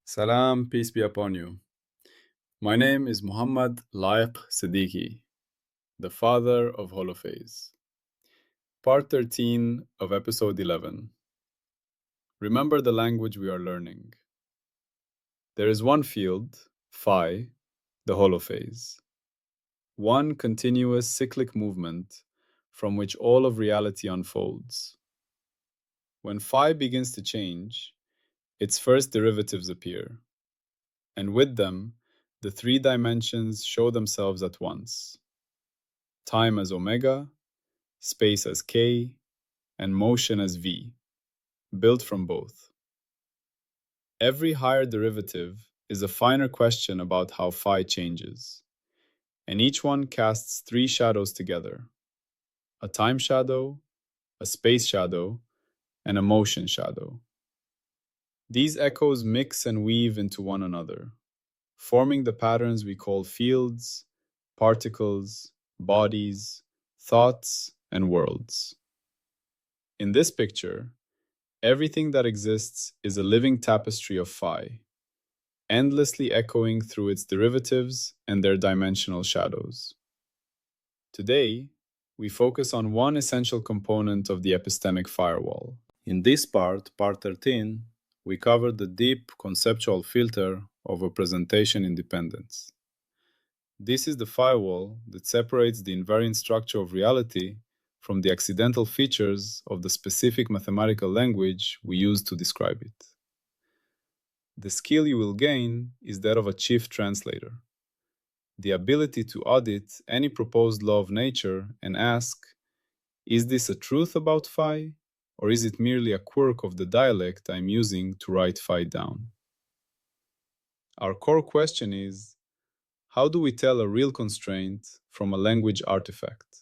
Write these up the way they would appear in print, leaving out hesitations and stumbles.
Salam, peace be upon you. My name is Mohammed Layiq Sediqi, the father of Holophase. Part 13 of episode 11. Remember the language we are learning. There is one field, phi, the holophase. One continuous cyclic movement from which all of reality unfolds. When phi begins to change, its first derivatives appear, and with them, the three dimensions show themselves at once. Time as omega, space as k, and motion as v, built from both. Every higher derivative is a finer question about how phi changes, and each one casts three shadows together: a time shadow, a space shadow, and a motion shadow. These echoes mix and weave into one another, forming the patterns we call fields, particles, bodies, thoughts, and worlds. In this picture, everything that exists is a living tapestry of phi, endlessly echoing through its derivatives and their dimensional shadows. Today, we focus on one essential component of the epistemic firewall. In this part 13, we cover the deep conceptual filter of representation independence. This is the firewall that separates the invariant structure of reality from the accidental features of the specific mathematical language we use to describe it. The skill you will gain is that of a Chief Translator, the ability to audit any proposed law of nature and ask, is this a truth about phi, or is it merely a quirk of the dialect I'm using to write phi down? Our core question is, how do we tell a real constraint from a language artifact?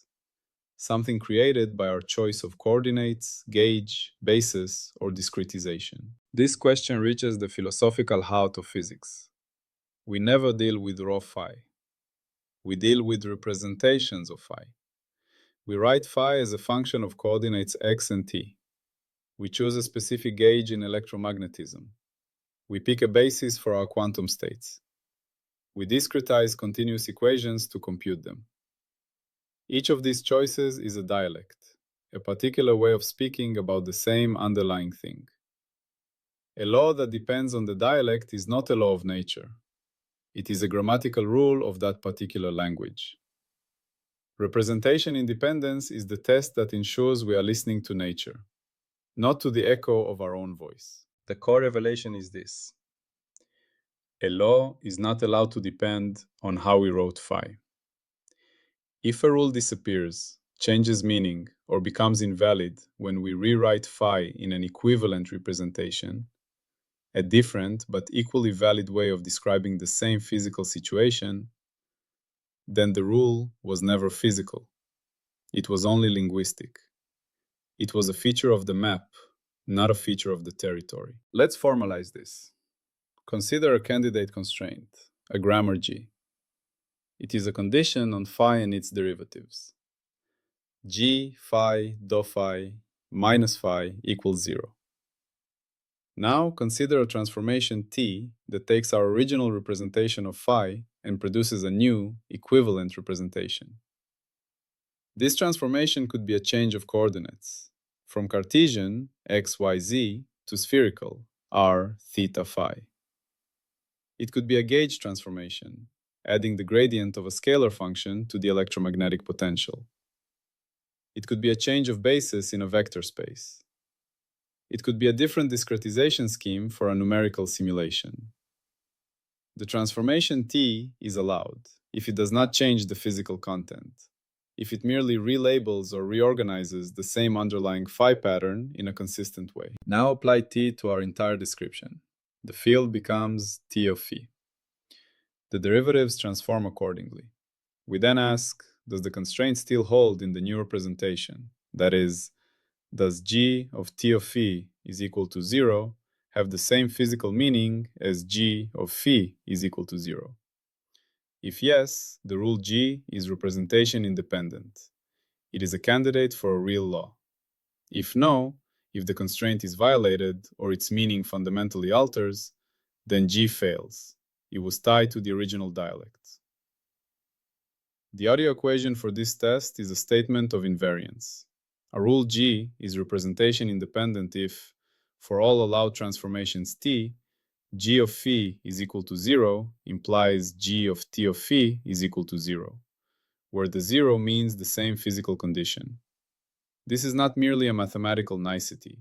Something created by our choice of coordinates, gauge, basis, or discretization. This question reaches the philosophical heart of physics. We never deal with raw phi. We deal with representations of phi. We write phi as a function of coordinates x and t. We choose a specific gauge in electromagnetism. We pick a basis for our quantum states. We discretize continuous equations to compute them. Each of these choices is a dialect, a particular way of speaking about the same underlying thing. A law that depends on the dialect is not a law of nature. It is a grammatical rule of that particular language. Representation independence is the test that ensures we are listening to nature, not to the echo of our own voice. The core revelation is this: a law is not allowed to depend on how we wrote phi. If a rule disappears, changes meaning, or becomes invalid when we rewrite phi in an equivalent representation, a different but equally valid way of describing the same physical situation, then the rule was never physical. It was only linguistic. It was a feature of the map, not a feature of the territory. Let's formalize this. Consider a candidate constraint, a grammar G. It is a condition on phi and its derivatives. G, phi, do phi, minus phi equals 0. Now consider a transformation T that takes our original representation of phi and produces a new, equivalent representation. This transformation could be a change of coordinates, from Cartesian, x, y, z, to spherical, r, theta, phi. It could be a gauge transformation, adding the gradient of a scalar function to the electromagnetic potential. It could be a change of basis in a vector space. It could be a different discretization scheme for a numerical simulation. The transformation T is allowed if it does not change the physical content, if it merely relabels or reorganizes the same underlying phi pattern in a consistent way. Now apply T to our entire description. The field becomes T of phi. The derivatives transform accordingly. We then ask, does the constraint still hold in the new representation? That is, does G of T of phi is equal to 0 have the same physical meaning as G of phi is equal to 0? If yes, the rule G is representation independent. It is a candidate for a real law. If no, if the constraint is violated or its meaning fundamentally alters, then G fails. It was tied to the original dialect. The audio equation for this test is a statement of invariance. A rule G is representation independent if, for all allowed transformations T, G of phi is equal to 0 implies G of T of phi is equal to 0, where the 0 means the same physical condition. This is not merely a mathematical nicety.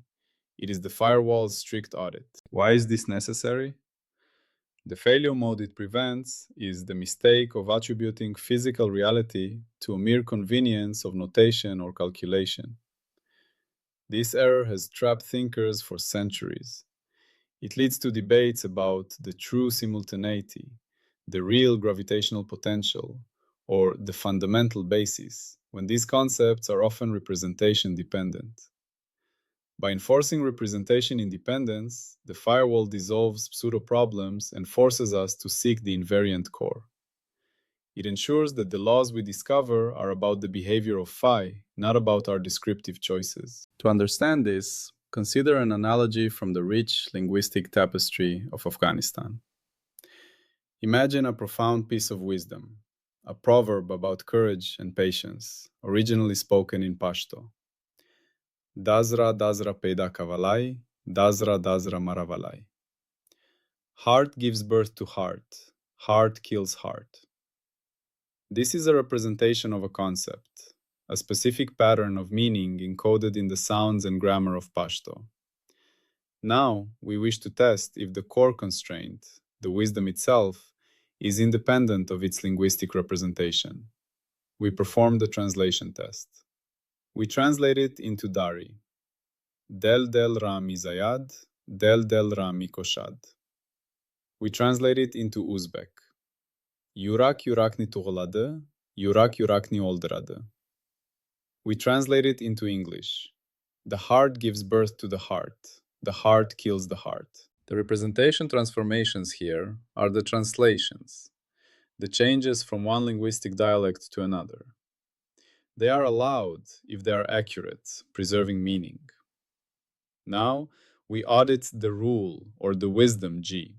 It is the firewall's strict audit. Why is this necessary? The failure mode it prevents is the mistake of attributing physical reality to a mere convenience of notation or calculation. This error has trapped thinkers for centuries. It leads to debates about the true simultaneity, the real gravitational potential, or the fundamental basis, when these concepts are often representation dependent. By enforcing representation independence, the firewall dissolves pseudo-problems and forces us to seek the invariant core. It ensures that the laws we discover are about the behavior of phi, not about our descriptive choices. To understand this, consider an analogy from the rich linguistic tapestry of Afghanistan. Imagine a profound piece of wisdom, a proverb about courage and patience, originally spoken in Pashto. Dazra dazra peda kavalai, dazra dazra maravalai. Heart gives birth to heart kills heart. This is a representation of a concept, a specific pattern of meaning encoded in the sounds and grammar of Pashto. Now, we wish to test if the core constraint, the wisdom itself, is independent of its linguistic representation. We perform the translation test. We translate it into Dari. Del del ra mi zayad, del del ra mi koshad. We translate it into Uzbek. Yurak yurakni tuğladı, yurak yurakni oldradı. We translate it into English. The heart gives birth to the heart kills the heart. The representation transformations here are the translations, the changes from one linguistic dialect to another. They are allowed if they are accurate, preserving meaning. Now, we audit the rule or the wisdom G.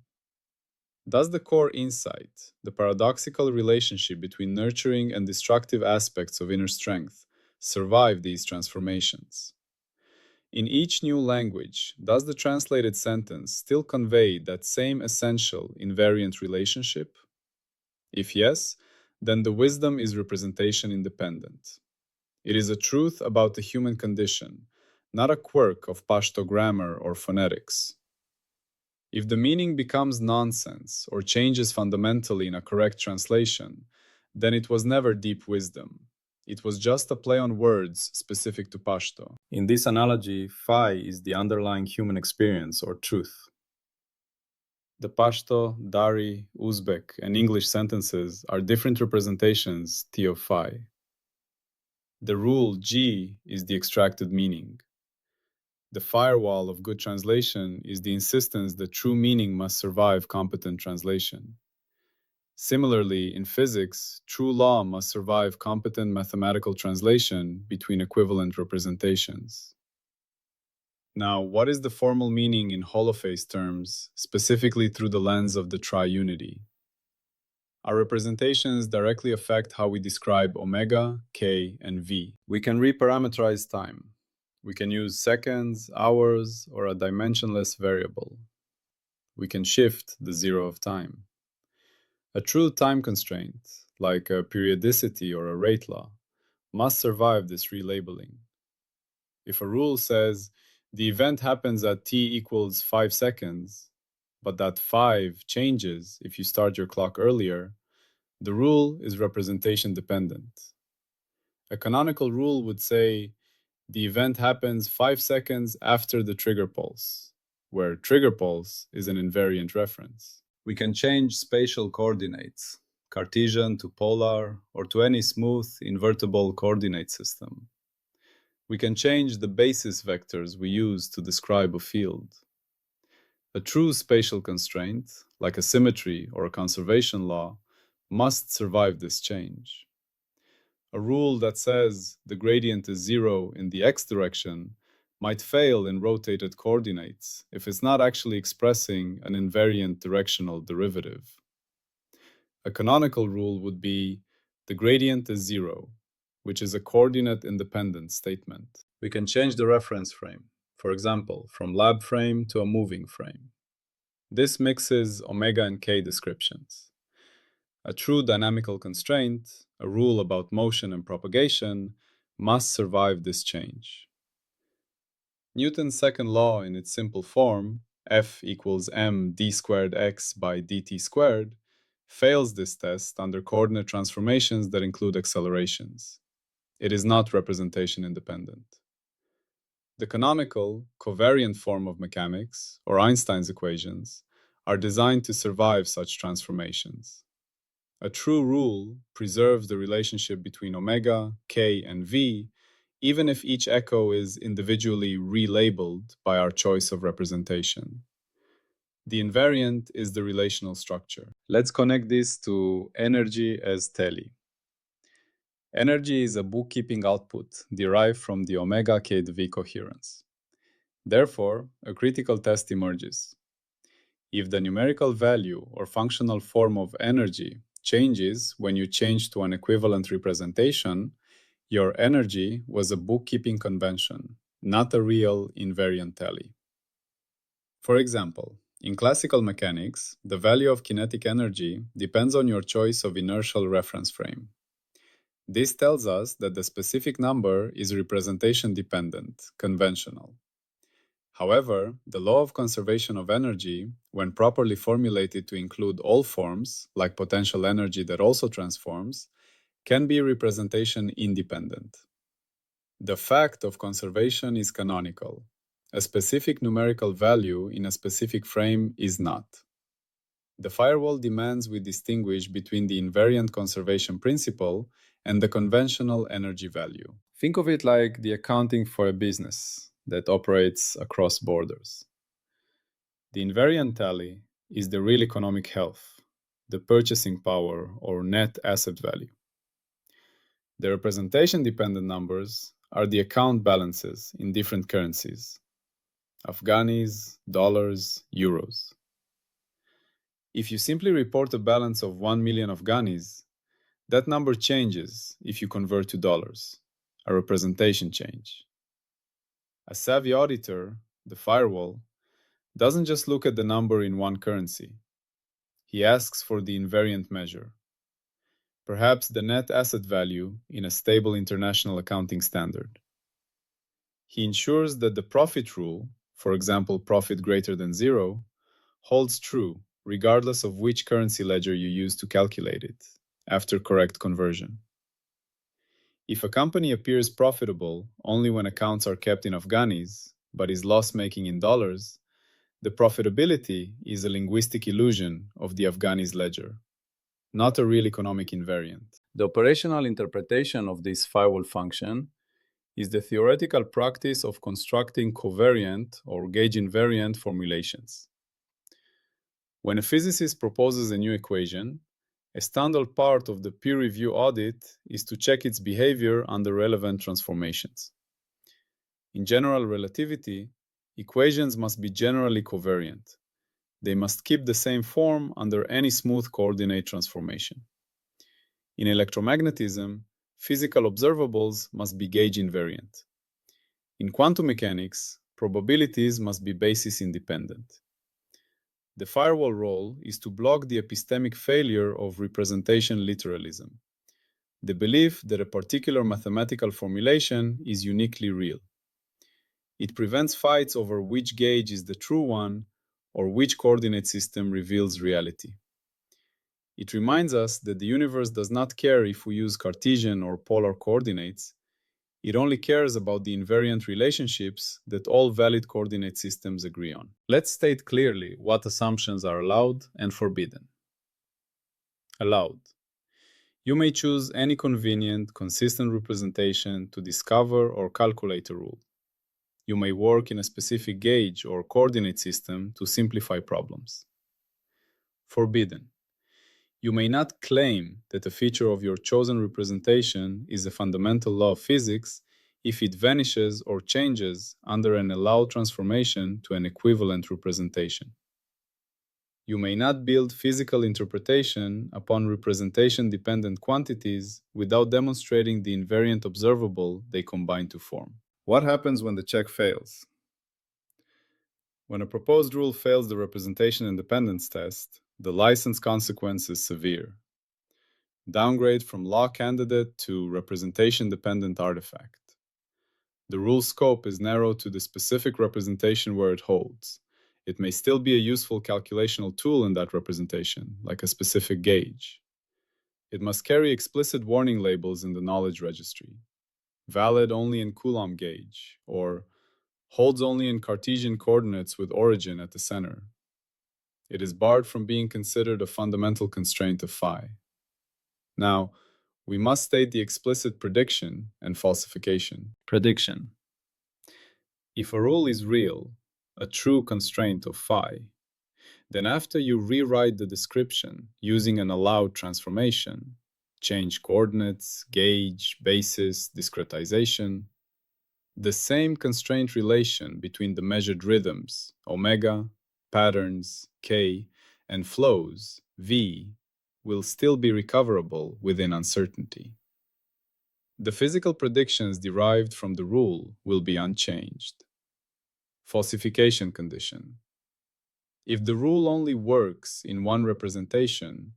Does the core insight, the paradoxical relationship between nurturing and destructive aspects of inner strength, survive these transformations? In each new language, does the translated sentence still convey that same essential invariant relationship? If yes, then the wisdom is representation independent. It is a truth about the human condition, not a quirk of Pashto grammar or phonetics. If the meaning becomes nonsense or changes fundamentally in a correct translation, then it was never deep wisdom. It was just a play on words specific to Pashto. In this analogy, phi is the underlying human experience or truth. The Pashto, Dari, Uzbek, and English sentences are different representations T of phi. The rule G is the extracted meaning. The firewall of good translation is the insistence that true meaning must survive competent translation. Similarly, in physics, true law must survive competent mathematical translation between equivalent representations. Now, what is the formal meaning in holophase terms, specifically through the lens of the triunity? Our representations directly affect how we describe omega, k, and v. We can reparameterize time. We can use seconds, hours, or a dimensionless variable. We can shift the zero of time. A true time constraint, like a periodicity or a rate law, must survive this relabeling. If a rule says the event happens at t equals 5 seconds, but that 5 changes if you start your clock earlier, the rule is representation dependent. A canonical rule would say the event happens 5 seconds after the trigger pulse, where trigger pulse is an invariant reference. We can change spatial coordinates, Cartesian to polar, or to any smooth, invertible coordinate system. We can change the basis vectors we use to describe a field. A true spatial constraint, like a symmetry or a conservation law, must survive this change. A rule that says the gradient is 0 in the x direction might fail in rotated coordinates if it's not actually expressing an invariant directional derivative. A canonical rule would be the gradient is zero, which is a coordinate-independent statement. We can change the reference frame, for example, from lab frame to a moving frame. This mixes omega and k descriptions. A true dynamical constraint, a rule about motion and propagation, must survive this change. Newton's second law in its simple form, F equals md squared x by dt squared, fails this test under coordinate transformations that include accelerations. It is not representation independent. The canonical, covariant form of mechanics, or Einstein's equations, are designed to survive such transformations. A true rule preserves the relationship between omega, k, and v, even if each echo is individually relabeled by our choice of representation. The invariant is the relational structure. Let's connect this to energy as tele. Energy is a bookkeeping output derived from the omega k-v coherence. Therefore, a critical test emerges. If the numerical value or functional form of energy changes when you change to an equivalent representation, your energy was a bookkeeping convention, not a real invariant tally. For example, in classical mechanics, the value of kinetic energy depends on your choice of inertial reference frame. This tells us that the specific number is representation-dependent, conventional. However, the law of conservation of energy, when properly formulated to include all forms, like potential energy that also transforms, can be representation-independent. The fact of conservation is canonical. A specific numerical value in a specific frame is not. The firewall demands we distinguish between the invariant conservation principle and the conventional energy value. Think of it like the accounting for a business that operates across borders. The invariant tally is the real economic health, the purchasing power or net asset value. The representation-dependent numbers are the account balances in different currencies: Afghanis, dollars, euros. If you simply report a balance of 1 million Afghanis, that number changes if you convert to dollars, a representation change. A savvy auditor, the firewall, doesn't just look at the number in one currency. He asks for the invariant measure, perhaps the net asset value in a stable international accounting standard. He ensures that the profit rule, for example, profit greater than zero, holds true regardless of which currency ledger you use to calculate it, after correct conversion. If a company appears profitable only when accounts are kept in Afghanis, but is loss-making in dollars, the profitability is a linguistic illusion of the Afghanis ledger, not a real economic invariant. The operational interpretation of this firewall function is the theoretical practice of constructing covariant or gauge invariant formulations. When a physicist proposes a new equation, a standard part of the peer review audit is to check its behavior under relevant transformations. In general relativity, equations must be generally covariant. They must keep the same form under any smooth coordinate transformation. In electromagnetism, physical observables must be gauge invariant. In quantum mechanics, probabilities must be basis independent. The firewall role is to block the epistemic failure of representation literalism, the belief that a particular mathematical formulation is uniquely real. It prevents fights over which gauge is the true one or which coordinate system reveals reality. It reminds us that the universe does not care if we use Cartesian or polar coordinates. It only cares about the invariant relationships that all valid coordinate systems agree on. Let's state clearly what assumptions are allowed and forbidden. Allowed. You may choose any convenient, consistent representation to discover or calculate a rule. You may work in a specific gauge or coordinate system to simplify problems. Forbidden. You may not claim that a feature of your chosen representation is a fundamental law of physics if it vanishes or changes under an allowed transformation to an equivalent representation. You may not build physical interpretation upon representation-dependent quantities without demonstrating the invariant observable they combine to form. What happens when the check fails? When a proposed rule fails the representation independence test, the license consequence is severe. Downgrade from law candidate to representation-dependent artifact. The rule scope is narrowed to the specific representation where it holds. It may still be a useful calculational tool in that representation, like a specific gauge. It must carry explicit warning labels in the knowledge registry. Valid only in Coulomb gauge, or holds only in Cartesian coordinates with origin at the center. It is barred from being considered a fundamental constraint of phi. Now, we must state the explicit prediction and falsification. Prediction. If a rule is real, a true constraint of phi, then after you rewrite the description using an allowed transformation, change coordinates, gauge, basis, discretization, the same constraint relation between the measured rhythms, omega, patterns, k, and flows, v, will still be recoverable within uncertainty. The physical predictions derived from the rule will be unchanged. Falsification condition. If the rule only works in one representation,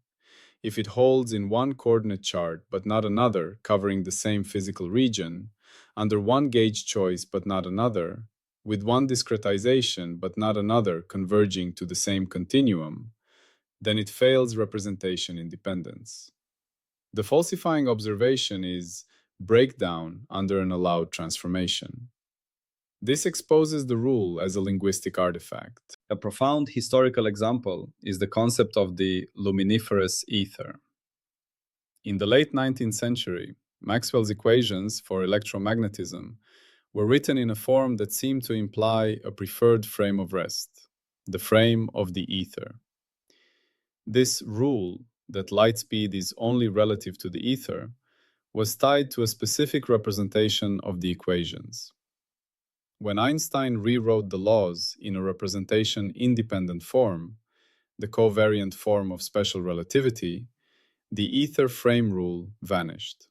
if it holds in one coordinate chart but not another covering the same physical region, under one gauge choice but not another, with one discretization but not another converging to the same continuum, then it fails representation independence. The falsifying observation is breakdown under an allowed transformation. This exposes the rule as a linguistic artifact. A profound historical example is the concept of the luminiferous ether. In the late 19th century, Maxwell's equations for electromagnetism were written in a form that seemed to imply a preferred frame of rest, the frame of the ether. This rule, that light speed is only relative to the ether, was tied to a specific representation of the equations. When Einstein rewrote the laws in a representation-independent form, the covariant form of special relativity, the ether frame rule vanished.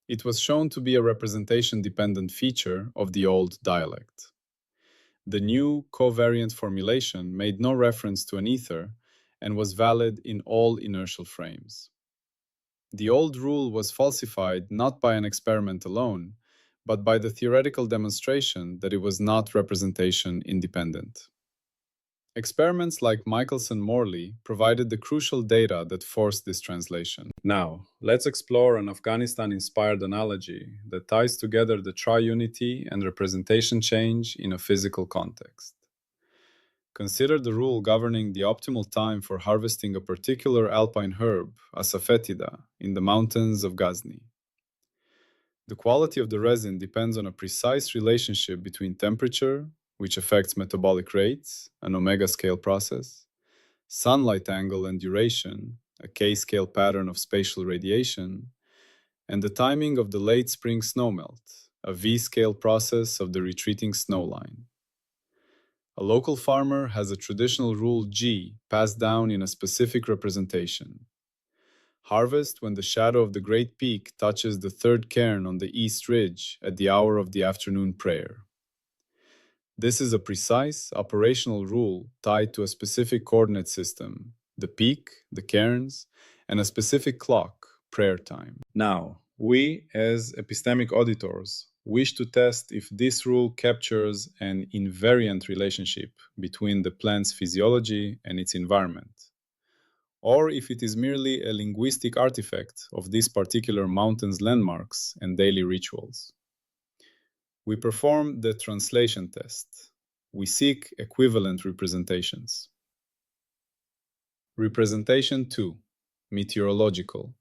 It was shown to be a representation-dependent feature of the old dialect. The new covariant formulation made no reference to an ether and was valid in all inertial frames. The old rule was falsified not by an experiment alone, but by the theoretical demonstration that it was not representation independent. Experiments like Michelson-Morley provided the crucial data that forced this translation. Now, let's explore an Afghanistan-inspired analogy that ties together the triunity and representation change in a physical context. Consider the rule governing the optimal time for harvesting a particular alpine herb, asafoetida, in the mountains of Ghazni. The quality of the resin depends on a precise relationship between temperature, which affects metabolic rates, an omega scale process, sunlight angle and duration, a K-scale pattern of spatial radiation, and the timing of the late spring snowmelt, a V-scale process of the retreating snowline. A local farmer has a traditional rule G passed down in a specific representation. Harvest when the shadow of the Great Peak touches the third cairn on the east ridge at the hour of the afternoon prayer. This is a precise operational rule tied to a specific coordinate system, the peak, the cairns, and a specific clock, prayer time. Now, we, as epistemic auditors, wish to test if this rule captures an invariant relationship between the plant's physiology and its environment, or if it is merely a linguistic artifact of this particular mountain's landmarks and daily rituals. We perform the translation test. We seek equivalent representations. Representation 2, meteorological.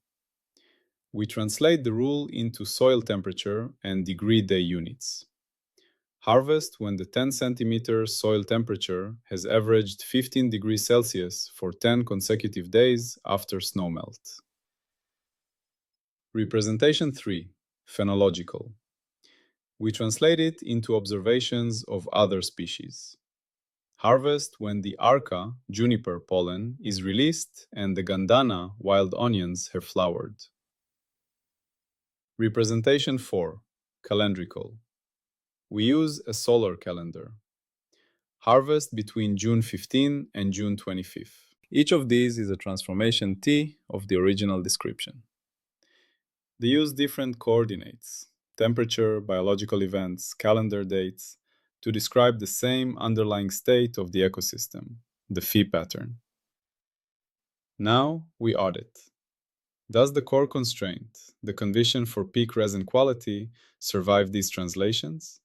We translate the rule into soil temperature and degree day units. Harvest when the 10 centimeter soil temperature has averaged 15 degrees Celsius for 10 consecutive days after snowmelt. Representation 3, phenological. We translate it into observations of other species. Harvest when the arca, juniper pollen, is released and the gandana, wild onions, have flowered. Representation 4. Calendrical. We use a solar calendar. Harvest between June 15 and June 25th. Each of these is a transformation T of the original description. They use different coordinates, temperature, biological events, calendar dates, to describe the same underlying state of the ecosystem, the phi pattern. Now we audit. Does the core constraint, the condition for peak resin quality, survive these translations?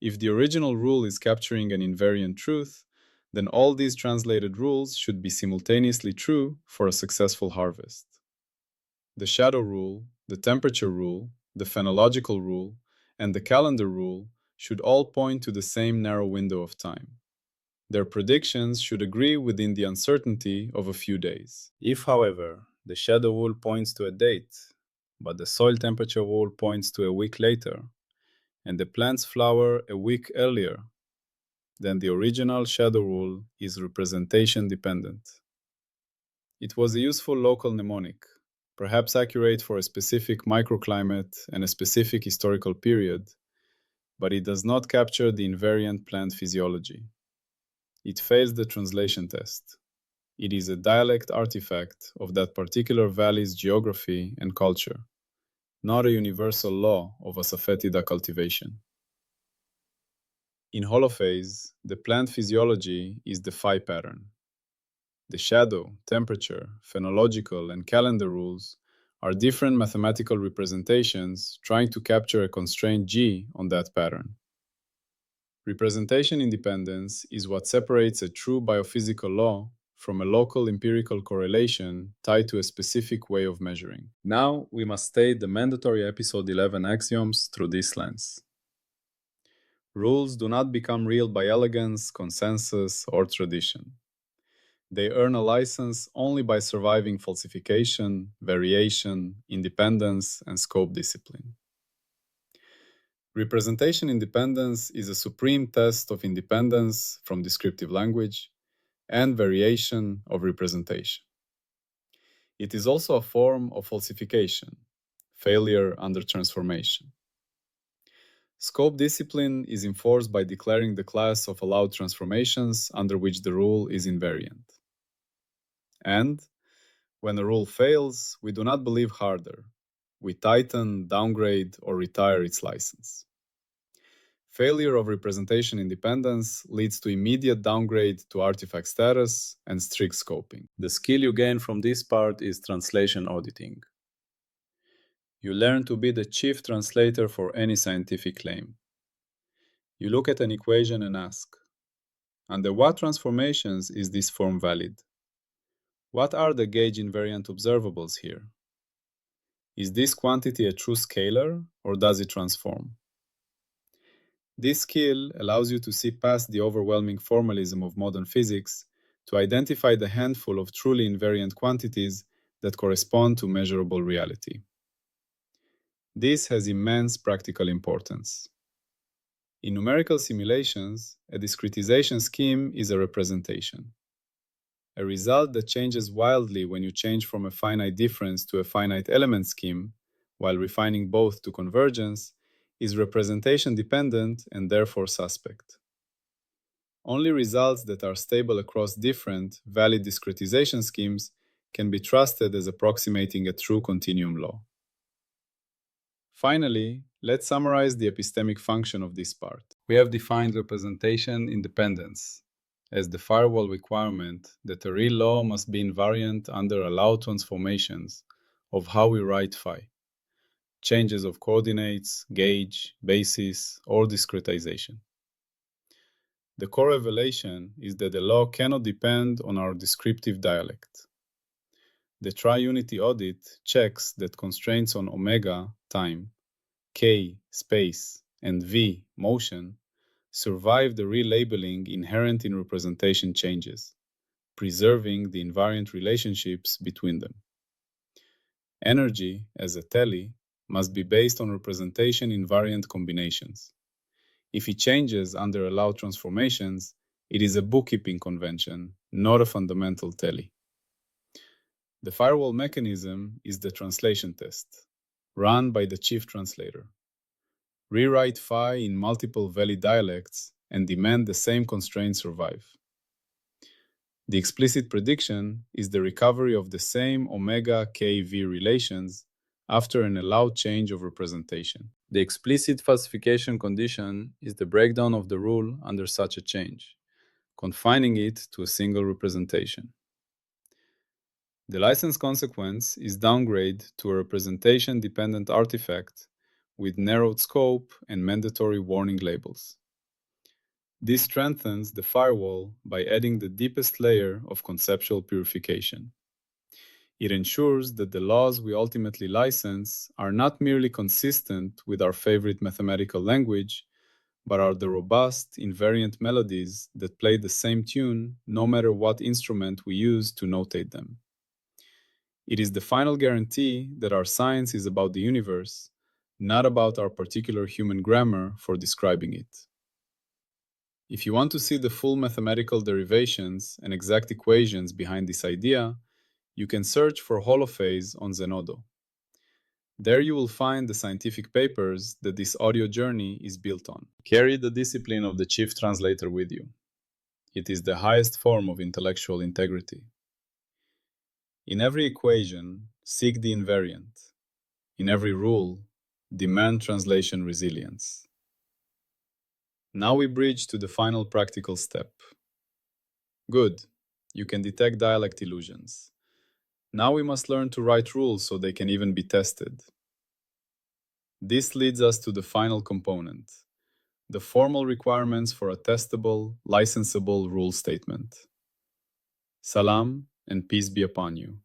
If the original rule is capturing an invariant truth, then all these translated rules should be simultaneously true for a successful harvest. The shadow rule, the temperature rule, the phenological rule, and the calendar rule should all point to the same narrow window of time. Their predictions should agree within the uncertainty of a few days. If, however, the shadow rule points to a date, but the soil temperature rule points to a week later, and the plants flower a week earlier, then the original shadow rule is representation dependent. It was a useful local mnemonic, perhaps accurate for a specific microclimate and a specific historical period, but it does not capture the invariant plant physiology. It fails the translation test. It is a dialect artifact of that particular valley's geography and culture, not a universal law of asafoetida cultivation. In Holophase, the plant physiology is the phi pattern. The shadow, temperature, phenological, and calendar rules are different mathematical representations trying to capture a constraint G on that pattern. Representation independence is what separates a true biophysical law from a local empirical correlation tied to a specific way of measuring. Now, we must state the mandatory episode 11 axioms through this lens. Rules do not become real by elegance, consensus, or tradition. They earn a license only by surviving falsification, variation, independence, and scope discipline. Representation independence is a supreme test of independence from descriptive language and variation of representation. It is also a form of falsification, failure under transformation. Scope discipline is enforced by declaring the class of allowed transformations under which the rule is invariant. And when a rule fails, we do not believe harder. We tighten, downgrade, or retire its license. Failure of representation independence leads to immediate downgrade to artifact status and strict scoping. The skill you gain from this part is translation auditing. You learn to be the chief translator for any scientific claim. You look at an equation and ask, under what transformations is this form valid? What are the gauge invariant observables here? Is this quantity a true scalar, or does it transform? This skill allows you to see past the overwhelming formalism of modern physics to identify the handful of truly invariant quantities that correspond to measurable reality. This has immense practical importance. In numerical simulations, a discretization scheme is a representation. A result that changes wildly when you change from a finite difference to a finite element scheme, while refining both to convergence, is representation dependent and therefore suspect. Only results that are stable across different, valid discretization schemes can be trusted as approximating a true continuum law. Finally, let's summarize the epistemic function of this part. We have defined representation independence as the firewall requirement that a real law must be invariant under allowed transformations of how we write phi, changes of coordinates, gauge, basis, or discretization. The core revelation is that the law cannot depend on our descriptive dialect. The tri-unity audit checks that constraints on omega, time, k, space, and v, motion, survive the relabeling inherent in representation changes, preserving the invariant relationships between them. Energy, as a tele, must be based on representation invariant combinations. If it changes under allowed transformations, it is a bookkeeping convention, not a fundamental tally. The firewall mechanism is the translation test, run by the Chief Translator. Rewrite phi in multiple valid dialects and demand the same constraint survive. The explicit prediction is the recovery of the same omega kv relations after an allowed change of representation. The explicit falsification condition is the breakdown of the rule under such a change, confining it to a single representation. The license consequence is downgrade to a representation-dependent artifact with narrowed scope and mandatory warning labels. This strengthens the firewall by adding the deepest layer of conceptual purification. It ensures that the laws we ultimately license are not merely consistent with our favorite mathematical language, but are the robust, invariant melodies that play the same tune no matter what instrument we use to notate them. It is the final guarantee that our science is about the universe, not about our particular human grammar for describing it. If you want to see the full mathematical derivations and exact equations behind this idea, you can search for Holophase on Zenodo. There you will find the scientific papers that this audio journey is built on. Carry the discipline of the Chief Translator with you. It is the highest form of intellectual integrity. In every equation, seek the invariant. In every rule, demand translation resilience. Now we bridge to the final practical step. Good, you can detect dialect illusions. Now we must learn to write rules so they can even be tested. This leads us to the final component, the formal requirements for a testable, licensable rule statement. Salam, and peace be upon you.